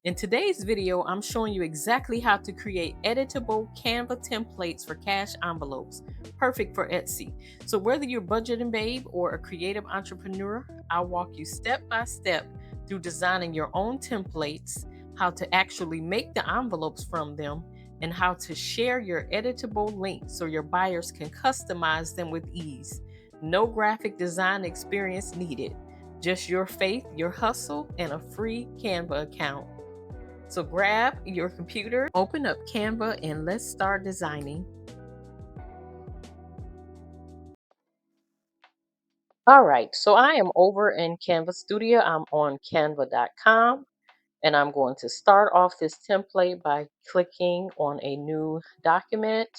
In today's video, I'm showing you exactly how to create editable Canva templates for cash envelopes, perfect for Etsy. So whether you're budgeting babe or a creative entrepreneur, I'll walk you step by step through designing your own templates, how to actually make the envelopes from them, and how to share your editable links so your buyers can customize them with ease. No graphic design experience needed, just your faith, your hustle, and a free Canva account. So grab your computer, open up Canva, and let's start designing. All right, so I am over in Canva Studio. I'm on canva.com, and I'm going to start off this template by clicking on a new document,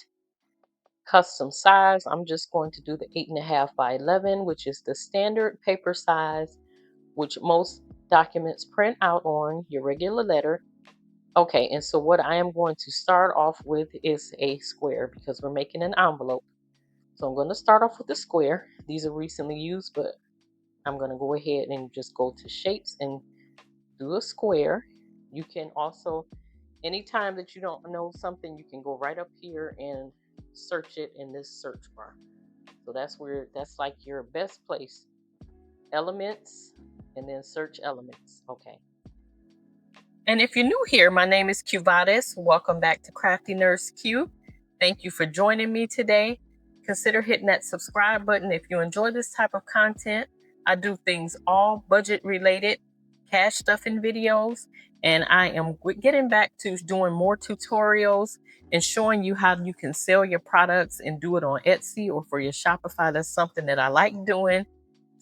custom size. I'm just going to do the 8.5 by 11, which is the standard paper size, which most documents print out on your regular letter. Okay, and so what I am going to start off with is a square because we're making an envelope. So I'm going to start off with the square. These are recently used, but I'm going to go ahead and just go to shapes and do a square. You can also, anytime that you don't know something, you can go right up here and search it in this search bar. So that's like your best place. Elements and then search elements. Okay. And if you're new here, my name is Cuvades. Welcome back to Crafty Nurse Q. Thank you for joining me today. Consider hitting that subscribe button if you enjoy this type of content. I do things all budget related, cash stuffing videos, and I am getting back to doing more tutorials and showing you how you can sell your products and do it on Etsy or for your Shopify. That's something that I like doing.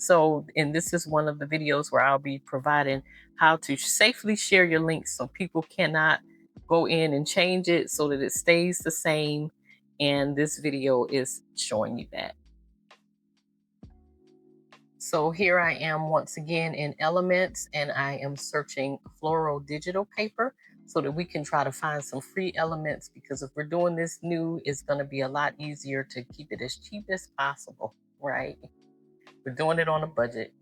So, and this is one of the videos where I'll be providing how to safely share your links so people cannot go in and change it so that it stays the same. And this video is showing you that. So here I am once again in Elements, and I am searching floral digital paper so that we can try to find some free elements, because if we're doing this new, it's going to be a lot easier to keep it as cheap as possible, right? We're doing it on a budget.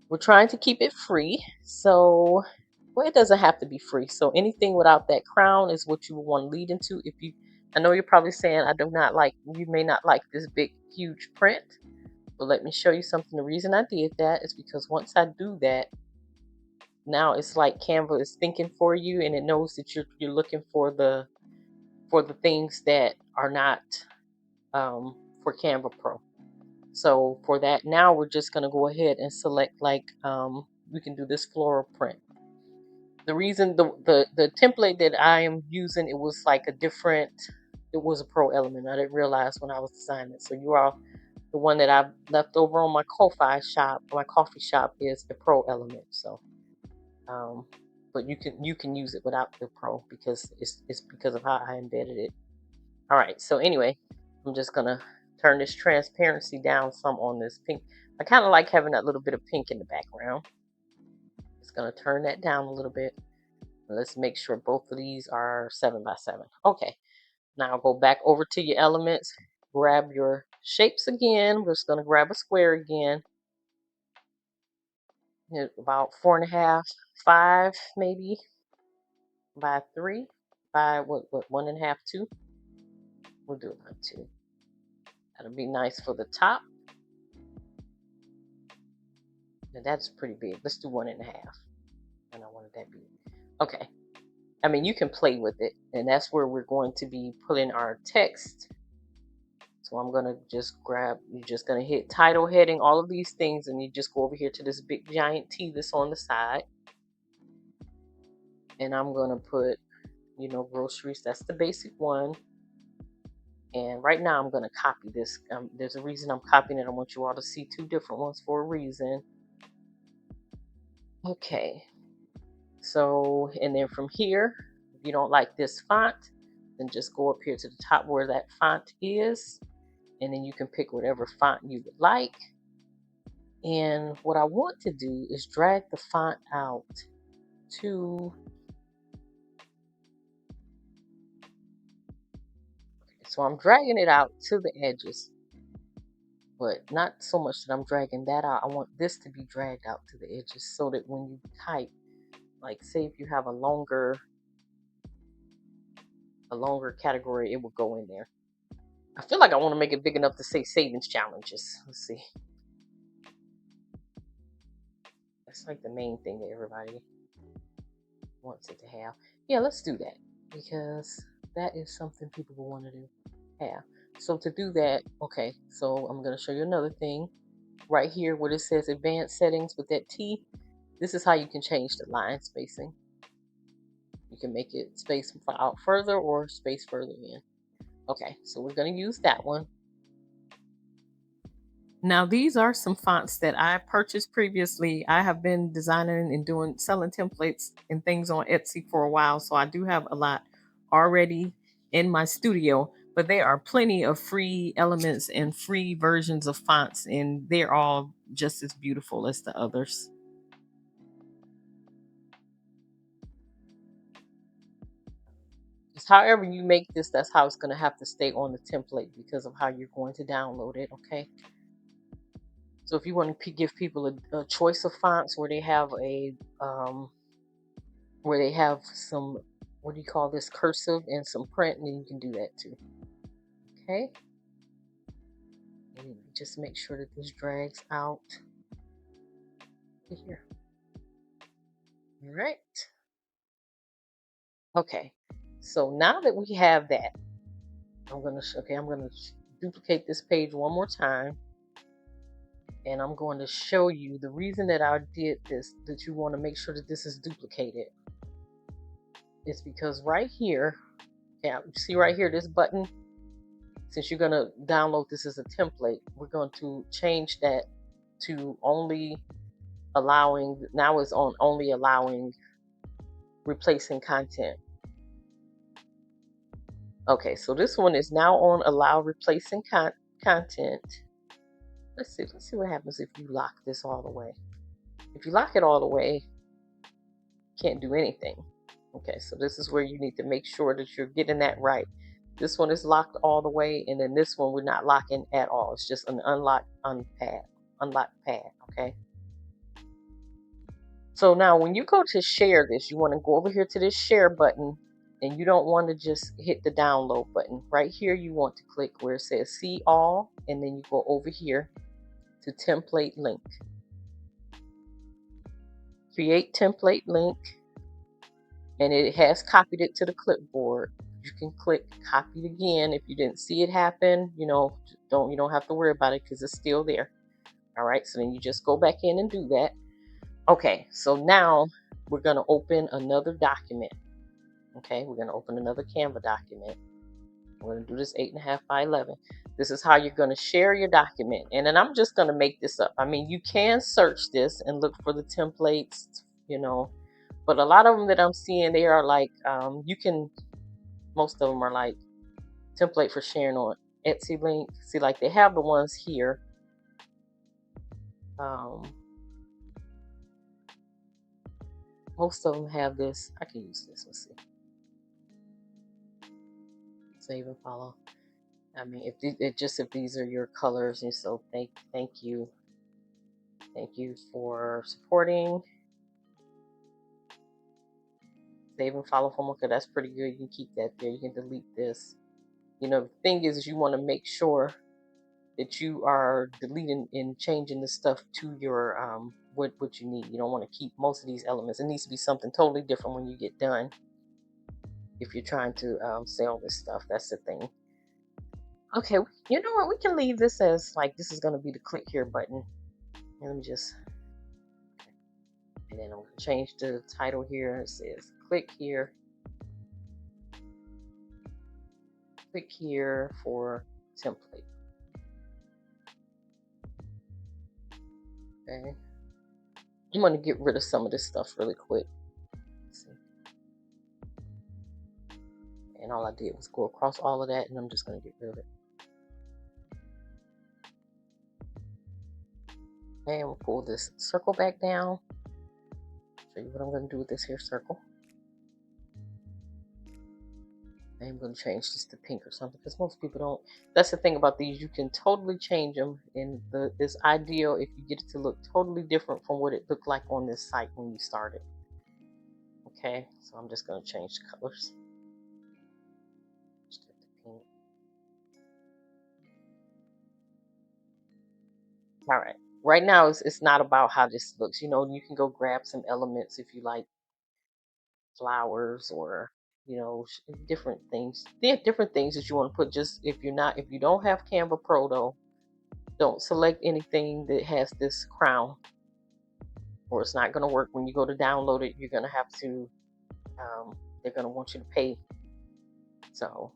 We're trying to keep it free. So, well, it doesn't have to be free. So anything without that crown is what you want to lead into. I know you're probably saying, you may not like this big, huge print, but let me show you something. The reason I did that is because once I do that, now it's like Canva is thinking for you, and it knows that you're looking for the things that are not for Canva Pro. So for that, now we're just going to go ahead and select we can do this floral print. The reason the template that I am using, it was like it was a pro element. I didn't realize when I was designing it. So the one that I've left over on my coffee shop is the pro element. So, but you can use it without the pro because it's because of how I embedded it. All right. So anyway, I'm just gonna turn this transparency down some on this pink. I kind of like having that little bit of pink in the background. Just gonna turn that down a little bit. Let's make sure both of these are 7 by 7. Okay, now go back over to your elements, grab your shapes again. We're just gonna grab a square again. About 4.5, 5 maybe by 3, by what 1.5, 2. We'll do it by 2. That'll be nice for the top. And that's pretty big. Let's do 1.5. I don't want it that big. Okay. I mean, you can play with it, and that's where we're going to be putting our text. So I'm going to just you're just going to hit title, heading, all of these things, and you just go over here to this big giant T that's on the side. And I'm going to put, groceries. That's the basic one. And right now I'm going to copy this. There's a reason I'm copying it. I want you all to see 2 different ones for a reason. Okay. So, and then from here, if you don't like this font, then just go up here to the top where that font is, and then you can pick whatever font you would like. And what I want to do is drag the font out to, so I'm dragging it out to the edges, but not so much that I'm dragging that out. I want this to be dragged out to the edges so that when you type, like say if you have a longer category, it will go in there. I feel like I want to make it big enough to say savings challenges. Let's see. That's like the main thing that everybody wants it to have. Yeah, let's do that because that is something people will want to have. So to do that, okay, so I'm going to show you another thing right here where it says advanced settings with that T. This is how you can change the line spacing. You can make it space out further or space further in. Okay, so we're going to use that one. Now, these are some fonts that I purchased previously. I have been designing and selling templates and things on Etsy for a while, so I do have a lot already in my studio, but there are plenty of free elements and free versions of fonts, and they're all just as beautiful as the others. Just however you make this, that's how it's going to have to stay on the template because of how you're going to download it, okay? So if you want to give people a choice of fonts where they have some, what do you call this, cursive and some print, and you can do that too. Okay. And just make sure that this drags out to here. All right. Okay. So now that we have that, I'm gonna duplicate this page one more time. And I'm going to show you the reason that I did this, that you want to make sure that this is duplicated. It's because right here, yeah, you see right here, this button, since you're going to download this as a template, we're going to change that to only allowing, now it's on only allowing replacing content. Okay, so this one is now on allow replacing content. Let's see what happens if you lock this all the way. If you lock it all the way, you can't do anything. Okay, so this is where you need to make sure that you're getting that right. This one is locked all the way, and then this one we're not locking at all. It's just an unlock pad, okay? So now when you go to share this, you want to go over here to this share button, and you don't want to just hit the download button. Right here, you want to click where it says see all, and then you go over here to template link. Create template link, and it has copied it to the clipboard. You can click copy it again if you didn't see it happen. You don't have to worry about it because it's still there. All right, so then you just go back in and do that. Okay, so now we're going to open another document. Okay, we're going to open another Canva document. We're going to do this 8.5 by 11. This is how you're going to share your document. And then I'm just going to make this up. I mean, you can search this and look for the templates, but a lot of them that I'm seeing, they are like, most of them are like template for sharing on Etsy link. See, like they have the ones here. Most of them have this. I can use this. Let's see. Save and follow. I mean, if these are your colors, and so thank you for supporting. Save and follow from okay, that's pretty good. You can keep that there. You can delete this. The thing is you want to make sure that you are deleting and changing the stuff to your what you need. You don't want to keep most of these elements. It needs to be something totally different when you get done. If you're trying to sell this stuff, that's the thing. Okay, you know what? We can leave this as like this is going to be the click here button. And let me just, and then I'm going to change the title here. It says click here. Click here for template. Okay. I'm going to get rid of some of this stuff really quick. Let's see. And all I did was go across all of that, and I'm just going to get rid of it. And we'll pull this circle back down. Show you what I'm going to do with this here circle. I'm going to change this to pink or something because most people don't. That's the thing about these. You can totally change them, and it's ideal if you get it to look totally different from what it looked like on this site when you started. Okay, so I'm just going to change the colors. All right. Right now, it's not about how this looks. You know, you can go grab some elements if you like flowers or, you know, different things. There are different things that you want to put. Just if you don't have Canva Pro though, don't select anything that has this crown, or it's not going to work. When you go to download it, you're going to have to. They're going to want you to pay. So,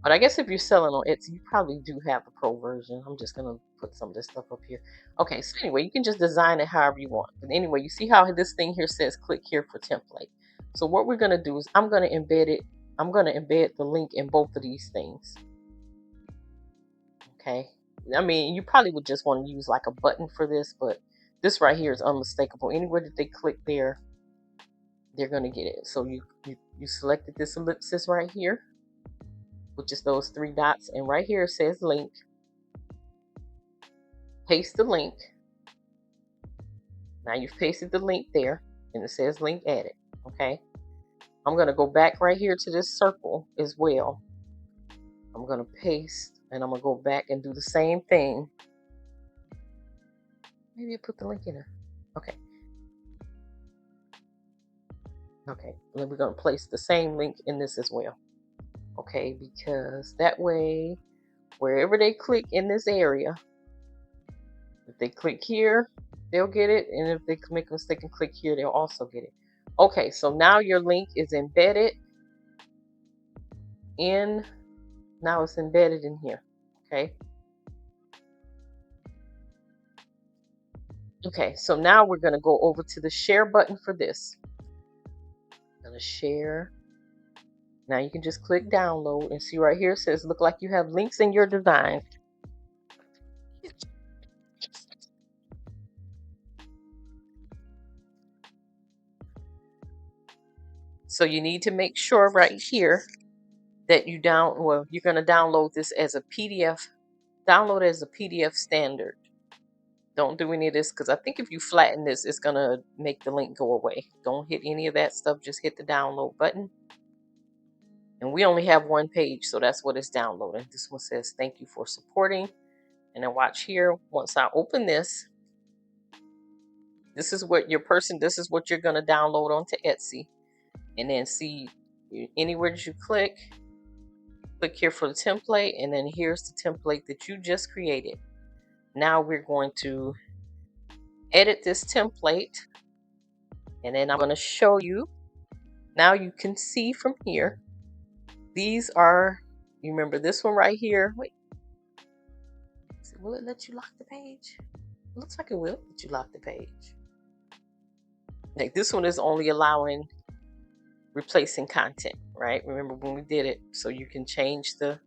but I guess if you're selling on Etsy, you probably do have the pro version. I'm just gonna put some of this stuff up here. Okay, so anyway, you can just design it however you want. But anyway, you see how this thing here says click here for template. So what we're gonna do is I'm gonna embed it. I'm gonna embed the link in both of these things. Okay. I mean, you probably would just want to use like a button for this, but this right here is unmistakable. Anywhere that they click there, they're gonna get it. So you selected this ellipsis right here, which is those three dots, and right here it says link. Paste the link. Now you've pasted the link there, and it says link added. Okay. I'm going to go back right here to this circle as well. I'm going to paste, and I'm going to go back and do the same thing. Maybe I put the link in there. Okay. Okay. And then we're going to place the same link in this as well. Okay, because that way, wherever they click in this area, if they click here, they'll get it. And if they make a mistake and click here, they'll also get it. Okay, so now your link is embedded in, now it's embedded in here. Okay. Okay, so now we're going to go over to the share button for this. I'm going to share. Now you can just click download and see right here it says look like you have links in your design. So you need to make sure right here that you're going to download this as a PDF. Download it as a PDF standard. Don't do any of this, because I think if you flatten this, it's going to make the link go away. Don't hit any of that stuff. Just hit the download button. And we only have one page, so that's what it's downloading. This one says, thank you for supporting. And then watch here. Once I open this, this is what this is what you're going to download onto Etsy. And then see anywhere that you click here for the template. And then here's the template that you just created. Now we're going to edit this template. And then I'm going to show you. Now you can see from here. These are, you remember this one right here. Wait. Will it let you lock the page? It looks like it will let you lock the page. Like this one is only allowing replacing content, right? Remember when we did it, so you can change the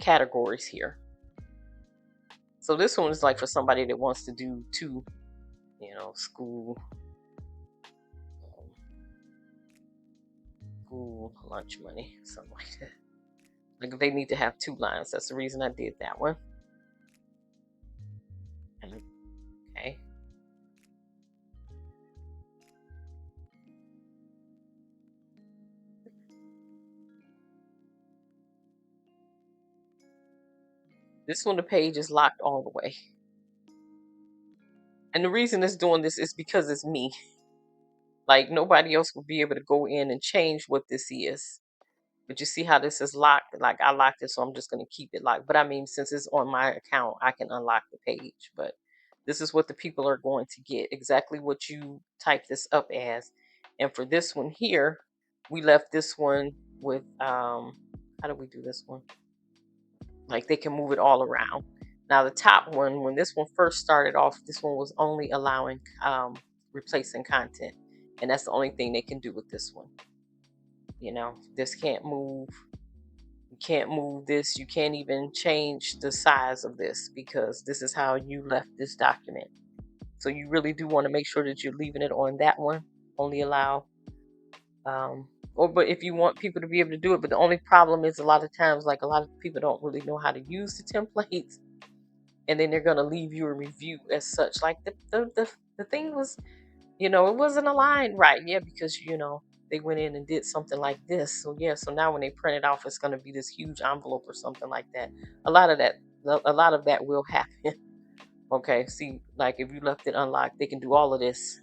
categories here. So this one is like for somebody that wants to do two, you know, school lunch money, something like that. Like they need to have two lines. That's the reason I did that one. Okay. This one, the page is locked all the way. And the reason it's doing this is because it's me. Like nobody else will be able to go in and change what this is. But you see how this is locked? Like I locked it, so I'm just going to keep it locked. But I mean, since it's on my account, I can unlock the page. But this is what the people are going to get. Exactly what you type this up as. And for this one here, we left this one with, how do we do this one? Like they can move it all around. Now the top one, when this one first started off, this one was only allowing replacing content. And that's the only thing they can do with this one. You know, this can't move. You can't move this. You can't even change the size of this because this is how you left this document. So you really do want to make sure that you're leaving it on that one. Only allow, but if you want people to be able to do it, but the only problem is a lot of times, like a lot of people don't really know how to use the templates, and then they're going to leave you a review as such. Like the thing was, It wasn't aligned right. Yeah, because they went in and did something like this. So yeah, so now when they print it off, it's going to be this huge envelope or something like that. A lot of that, a lot of that will happen. Okay, see, like if you left it unlocked, they can do all of this,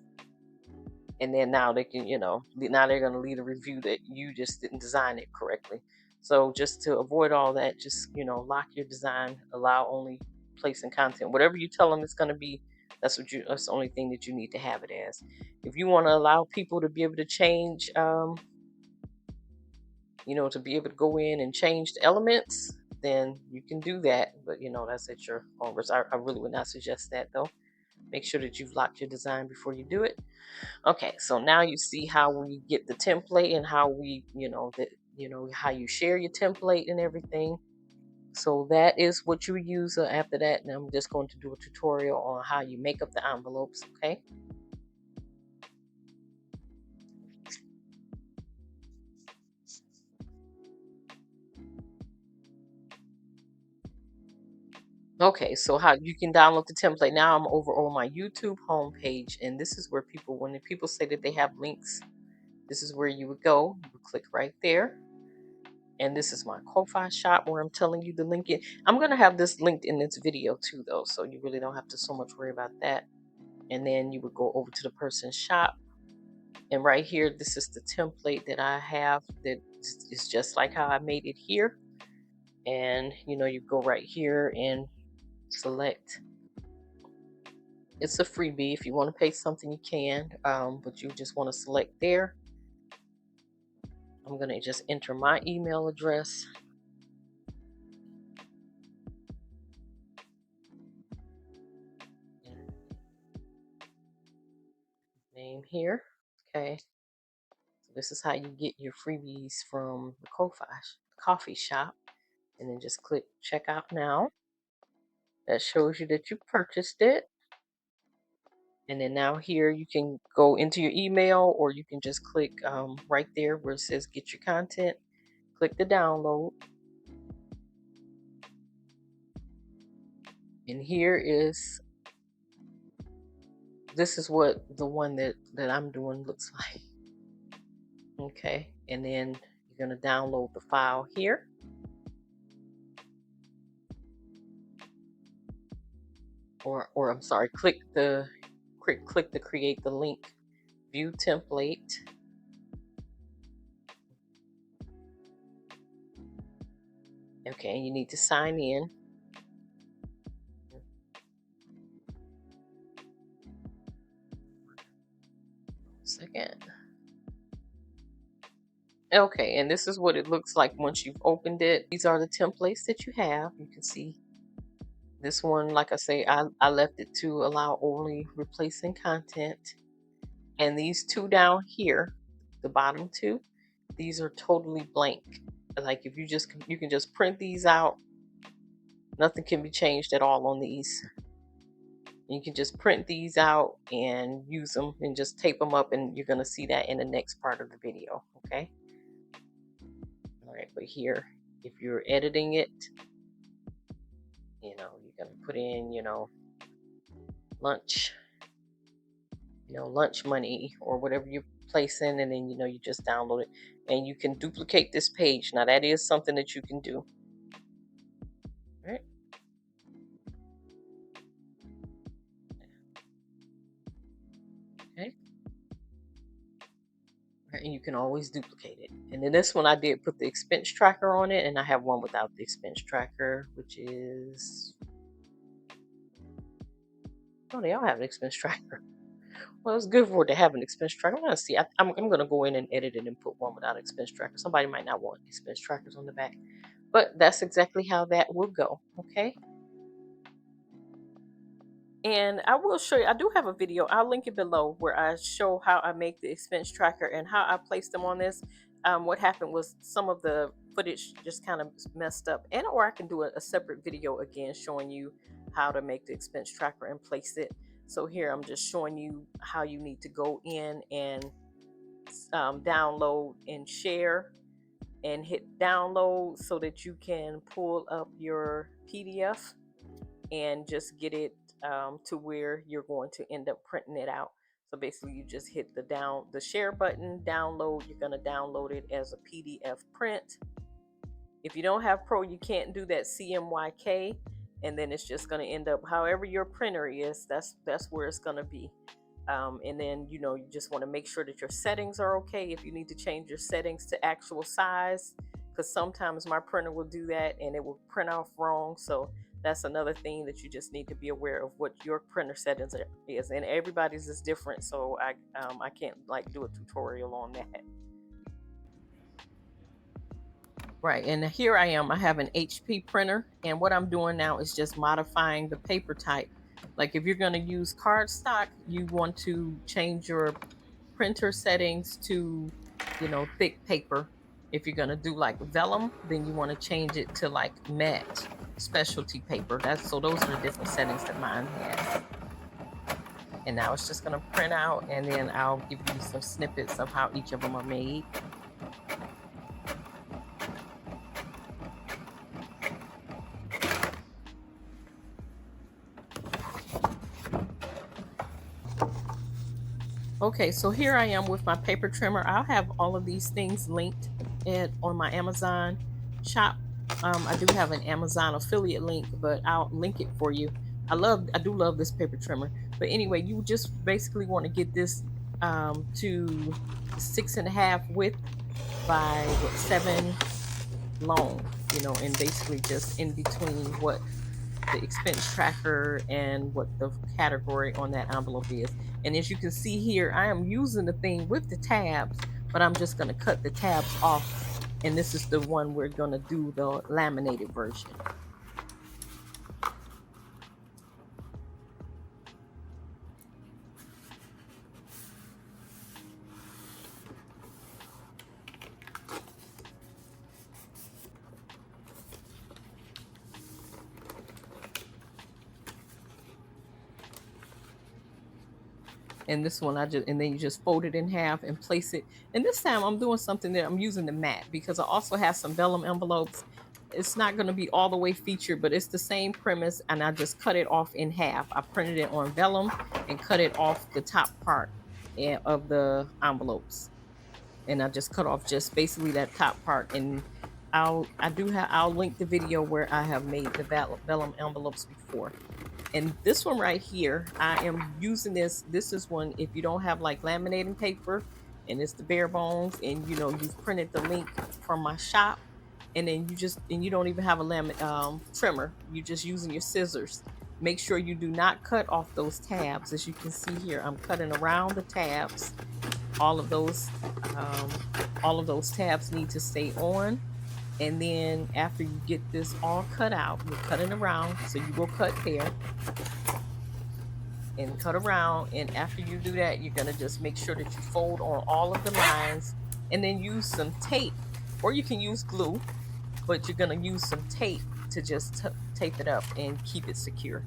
and then now they can, now they're going to leave a review that you just didn't design it correctly. So just to avoid all that, just lock your design, allow only placing content, whatever you tell them it's going to be. That's the only thing that you need to have it as. If you want to allow people to be able to change, to be able to go in and change the elements, then you can do that. But that's at your own risk. I really would not suggest that though. Make sure that you've locked your design before you do it. Okay, so now you see how we get the template and how we, how you share your template and everything. So that is what you use after that. Now I'm just going to do a tutorial on how you make up the envelopes, okay? Okay, so how you can download the template. Now I'm over on my YouTube homepage, and this is where when people say that they have links, this is where you would go. You would click right there. And this is my Ko-Fi shop where I'm telling you the link. I'm going to have this linked in this video too, though, so you really don't have to so much worry about that. And then you would go over to the person's shop. And right here, this is the template that I have that is just like how I made it here. And, you go right here and select. It's a freebie. If you want to pay something, you can, but you just want to select there. I'm going to just enter my email address. Name here. Okay. So this is how you get your freebies from the coffee shop. And then just click check out now. That shows you that you purchased it. And then now here you can go into your email, or you can just click right there where it says get your content. Click the download. And this is what the one that I'm doing looks like. Okay, and then you're going to download the file here. Or I'm sorry, click the create the link, view template. Okay, you need to sign in. Second. Okay, and this is what it looks like once you've opened it. These are the templates that you have. You can see this one, like I say, I left it to allow only replacing content. And these two down here, the bottom two, these are totally blank. Like if you can just print these out. Nothing can be changed at all on these. You can just print these out and use them and just tape them up, and you're going to see that in the next part of the video. Okay. All right, but here, if you're editing it, you're going to put in, lunch, lunch money or whatever you're placing, and then, you just download it, and you can duplicate this page. Now that is something that you can do. All right. Okay. And you can always duplicate it. And then this one I did put the expense tracker on it, and I have one without the expense tracker, which is, oh, they all have an expense tracker. Well, it's good for it to have an expense tracker. I'm gonna see. I'm gonna go in and edit it and put one without expense tracker. Somebody might not want expense trackers on the back, but that's exactly how that will go. Okay. And I will show you, I do have a video, I'll link it below, where I show how I make the expense tracker and how I place them on this. What happened was some of the footage just kind of messed up, and or I can do a separate video again showing you how to make the expense tracker and place it. So here I'm just showing you how you need to go in and download and share and hit download so that you can pull up your PDF and just get it to where you're going to end up printing it out. So basically you just hit the share button, download. You're going to download it as a PDF print. If you don't have Pro, you can't do that CMYK, and then it's just going to end up however your printer is, that's where it's going to be. And then, you just want to make sure that your settings are okay. If you need to change your settings to actual size, because sometimes my printer will do that and it will print off wrong. So that's another thing that you just need to be aware of, what your printer settings is, and everybody's is different. So I can't do a tutorial on that. Right, and here I am. I have an HP printer, and what I'm doing now is just modifying the paper type. Like if you're going to use cardstock, you want to change your printer settings to, thick paper. If you're going to do like vellum, then you want to change it to like matte specialty paper. So those are the different settings that mine has. And now it's just going to print out, and then I'll give you some snippets of how each of them are made. Okay, so here I am with my paper trimmer. I'll have all of these things linked on my Amazon shop. I do have an Amazon affiliate link, but I'll link it for you. I do love this paper trimmer. But anyway, you just basically want to get this to 6.5 width by 7 long, and basically just in between what the expense tracker and what the category on that envelope is. And as you can see here, I am using the thing with the tabs, but I'm just going to cut the tabs off. And this is the one we're going to do the laminated version. And this one and then you just fold it in half and place it. And this time I'm doing something that I'm using the matte, because I also have some vellum envelopes. It's not going to be all the way featured, but it's the same premise, and I just cut it off in half. I printed it on vellum and cut it off the top part of the envelopes, and I just cut off just basically that top part. And I'll link the video where I have made the vellum envelopes before. And this one right here, I am using this. This is one, if you don't have like laminating paper and it's the bare bones, and you've printed the link from my shop, and then you don't even have a trimmer, you're just using your scissors. Make sure you do not cut off those tabs. As you can see here, I'm cutting around the tabs. All of those tabs need to stay on. And then after you get this all cut out, you're cutting around. So you will cut there and cut around. And after you do that, you're going to just make sure that you fold on all of the lines, and then use some tape, or you can use glue, but you're going to use some tape to just tape it up and keep it secure.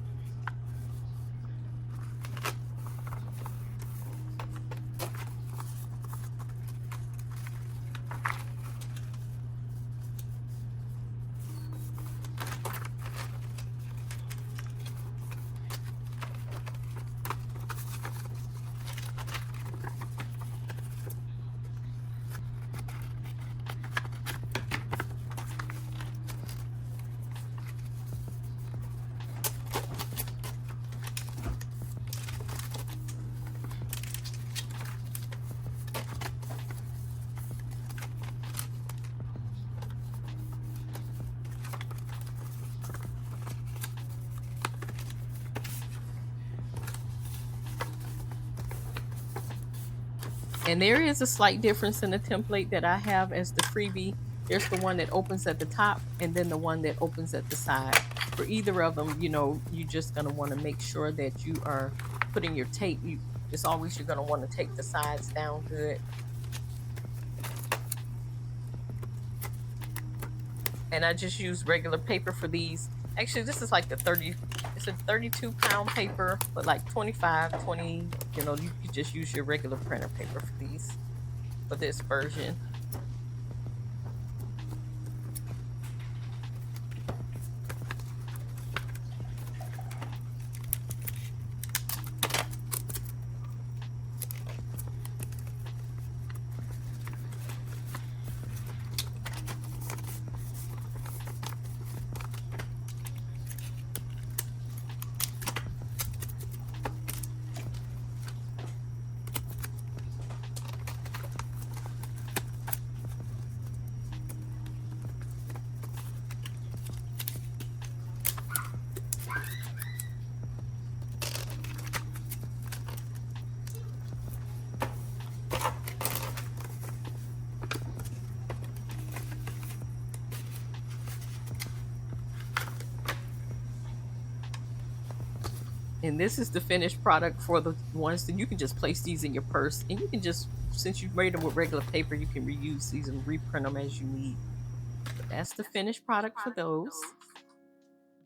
And there is a slight difference in the template that I have as the freebie. There's the one that opens at the top, and then the one that opens at the side. For either of them, you're just going to want to make sure that you are putting your tape. You're going to want to take the sides down good. And I just use regular paper for these. Actually, this is like it's a 32-pound paper, but like 25, 20, you could just use your regular printer paper for this version. And this is the finished product for the ones that you can just place these in your purse, and you can just, since you've made them with regular paper, you can reuse these and reprint them as you need. But that's the finished product for those.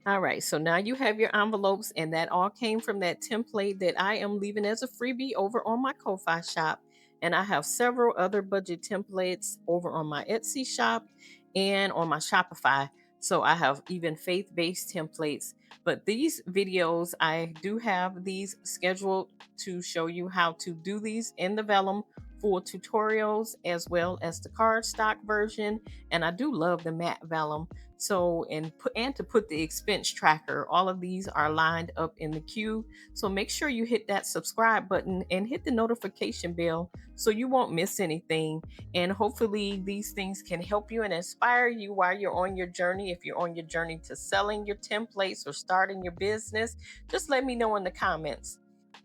All right, so now you have your envelopes, and that all came from that template that I am leaving as a freebie over on my Ko-Fi shop. And I have several other budget templates over on my Etsy shop and on my Shopify. So I have even faith-based templates. But these videos, I do have these scheduled to show you how to do these in the vellum for tutorials, as well as the cardstock version. And I do love the matte vellum. So, and to put the expense tracker, all of these are lined up in the queue. So make sure you hit that subscribe button and hit the notification bell so you won't miss anything. And hopefully these things can help you and inspire you while you're on your journey. If you're on your journey to selling your templates or starting your business, just let me know in the comments.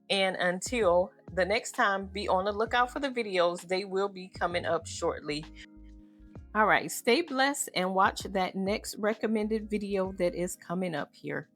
And until the next time, be on the lookout for the videos. They will be coming up shortly. All right, stay blessed and watch that next recommended video that is coming up here.